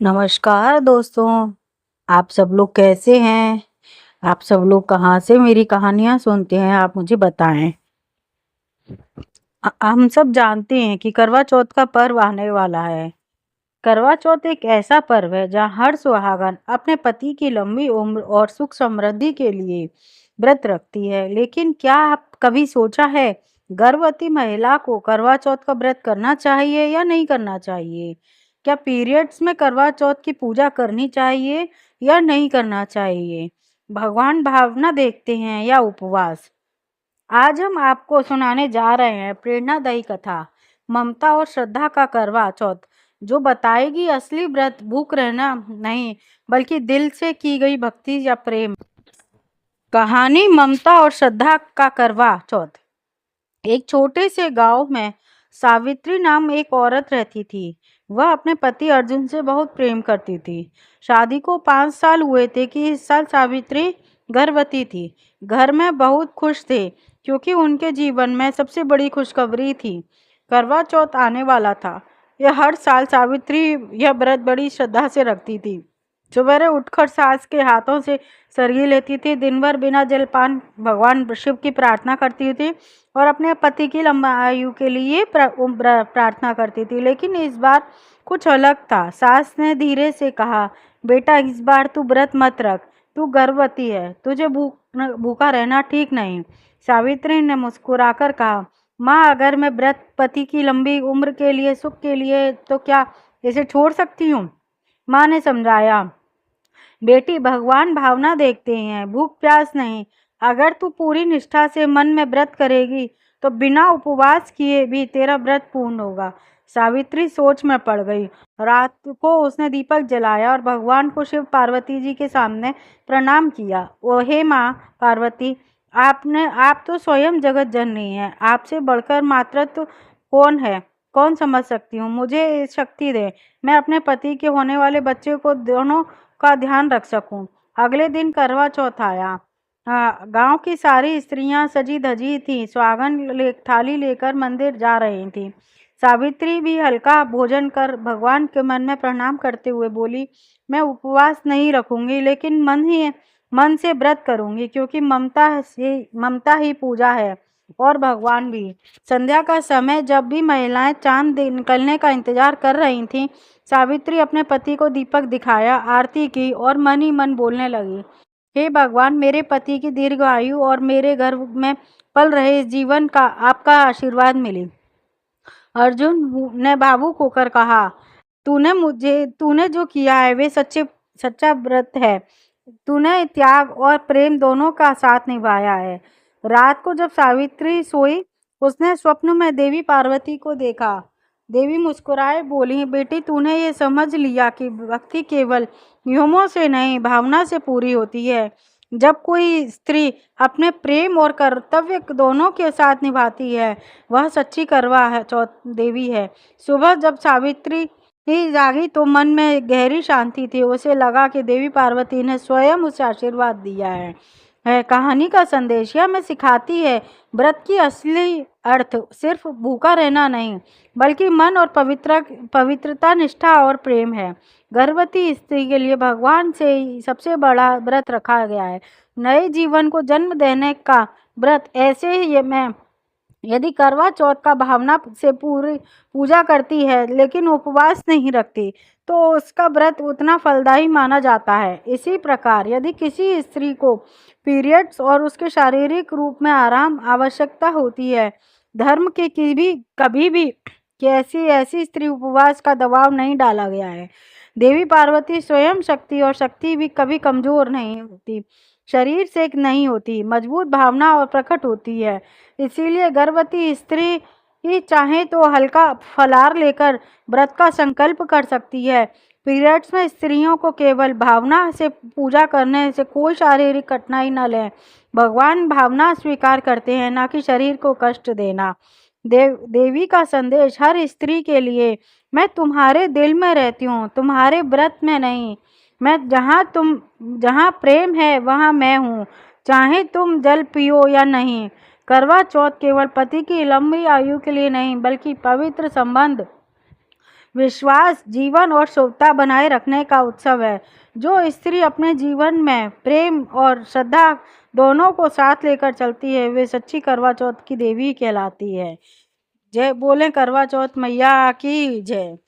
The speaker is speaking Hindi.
नमस्कार दोस्तों, आप सब लोग कैसे हैं? आप सब लोग कहाँ से मेरी कहानियाँ सुनते हैं, आप मुझे बताएँ। हम सब जानते हैं कि करवा चौथ का पर्व आने वाला है। करवा चौथ एक ऐसा पर्व है जहाँ हर सुहागन अपने पति की लंबी उम्र और सुख समृद्धि के लिए व्रत रखती है। लेकिन क्या आप कभी सोचा है, गर्भवती महिला को करवा चौथ का व्रत करना चाहिए या नहीं करना चाहिए? क्या पीरियड्स में करवा चौथ की पूजा करनी चाहिए या नहीं करना चाहिए? भगवान भावना देखते हैं या उपवास? आज हम आपको सुनाने जा रहे हैं प्रेरणादायी कथा, ममता और श्रद्धा का करवा चौथ, जो बताएगी असली व्रत भूख रहना नहीं, बल्कि दिल से की गई भक्ति या प्रेम। कहानी ममता और श्रद्धा का करवा चौथ। एक छोटे से गांव में सावित्री नाम एक औरत रहती थी। वह अपने पति अर्जुन से बहुत प्रेम करती थी। शादी को 5 साल हुए थे कि इस साल सावित्री गर्भवती थी। घर में बहुत खुश थे क्योंकि उनके जीवन में सबसे बड़ी खुशखबरी थी, करवा चौथ आने वाला था। यह हर साल सावित्री यह व्रत बड़ी श्रद्धा से रखती थी। सवेरे उठकर सास के हाथों से सरगी लेती थी, दिन भर बिना जलपान भगवान शिव की प्रार्थना करती थी और अपने पति की लंबा आयु के लिए प्रार्थना करती थी। लेकिन इस बार कुछ अलग था। सास ने धीरे से कहा, बेटा इस बार तू व्रत मत रख, तू गर्भवती है, तुझे भूखा रहना ठीक नहीं। सावित्री ने मुस्कुराकर कहा, माँ अगर मैं व्रत पति की लंबी उम्र के लिए, सुख के लिए, तो क्या इसे छोड़ सकती हूँ? माँ ने समझाया, बेटी भगवान भावना देखते हैं, भूख प्यास नहीं। अगर तू पूरी निष्ठा से मन में व्रत करेगी तो बिना उपवास किए भी तेरा व्रत पूर्ण होगा। सावित्री सोच में पड़ गई। रात को उसने दीपक जलाया और भगवान को शिव पार्वती जी के सामने प्रणाम किया। ओ हे माँ पार्वती, आप तो स्वयं जगत जननी है, आपसे बढ़कर मातृत्व कौन है, कौन समझ सकती हूँ। मुझे शक्ति दे, मैं अपने पति के होने वाले बच्चे को दोनों का ध्यान रख सकूं। अगले दिन करवा चौथ आया। गांव की सारी स्त्रियां सजी धजी थीं, थाली लेकर मंदिर जा रही थीं। सावित्री भी हल्का भोजन कर भगवान के मन में प्रणाम करते हुए बोली, मैं उपवास नहीं रखूंगी, लेकिन मन से व्रत करूंगी, क्योंकि ममता ही पूजा है और भगवान भी। संध्या का समय जब भी महिलाएं चांद निकलने का इंतजार कर रही थीं, सावित्री अपने पति को दीपक दिखाया, आरती की और मन ही मन बोलने लगी, हे भगवान, मेरे पति की दीर्घ आयु और मेरे गर्भ में पल रहे इस जीवन का आपका आशीर्वाद मिले। अर्जुन ने भावुक होकर कहा, तूने जो किया है वे सच्चा व्रत है। तूने त्याग और प्रेम दोनों का साथ निभाया है। रात को जब सावित्री सोई, उसने स्वप्न में देवी पार्वती को देखा। देवी मुस्कुराए बोली, बेटी तूने ये समझ लिया कि भक्ति केवल नियमों से नहीं, भावना से पूरी होती है। जब कोई स्त्री अपने प्रेम और कर्तव्य दोनों के साथ निभाती है, वह सच्ची करवा है चौथ देवी है। सुबह जब सावित्री ही जागी तो मन में गहरी शांति थी। उसे लगा कि देवी पार्वती ने स्वयं उसे आशीर्वाद दिया है। कहानी का संदेश यह हमें सिखाती है, व्रत की असली अर्थ सिर्फ भूखा रहना नहीं, बल्कि मन और पवित्रता, निष्ठा और प्रेम है। गर्भवती स्त्री के लिए भगवान से सबसे बड़ा व्रत रखा गया है, नए जीवन को जन्म देने का व्रत। ऐसे ही मैं यदि करवा चौथ का भावना से पूरी पूजा करती है लेकिन उपवास नहीं रखती, तो उसका व्रत उतना फलदायी माना जाता है। इसी प्रकार यदि किसी स्त्री को पीरियड्स और उसके शारीरिक रूप में आराम आवश्यकता होती है, धर्म के कभी भी कैसी ऐसी स्त्री उपवास का दबाव नहीं डाला गया है। देवी पार्वती स्वयं शक्ति, और शक्ति भी कभी कमजोर नहीं होती, शरीर से नहीं होती, मजबूत भावना और प्रकट होती है। इसीलिए गर्भवती स्त्री ही चाहे तो हल्का फलाहार लेकर व्रत का संकल्प कर सकती है। पीरियड्स में स्त्रियों को केवल भावना से पूजा करने से कोई शारीरिक कठिनाई न लें। भगवान भावना स्वीकार करते हैं, ना कि शरीर को कष्ट देना। देवी का संदेश हर स्त्री के लिए, मैं तुम्हारे दिल में रहती हूँ, तुम्हारे व्रत में नहीं। मैं जहाँ प्रेम है वहाँ मैं हूँ, चाहे तुम जल पियो या नहीं। करवा चौथ केवल पति की लंबी आयु के लिए नहीं, बल्कि पवित्र संबंध विश्वास, जीवन और शुभता बनाए रखने का उत्सव है। जो स्त्री अपने जीवन में प्रेम और श्रद्धा दोनों को साथ लेकर चलती है, वे सच्ची करवा चौथ की देवी कहलाती है। जय बोले करवा चौथ मैया की जय।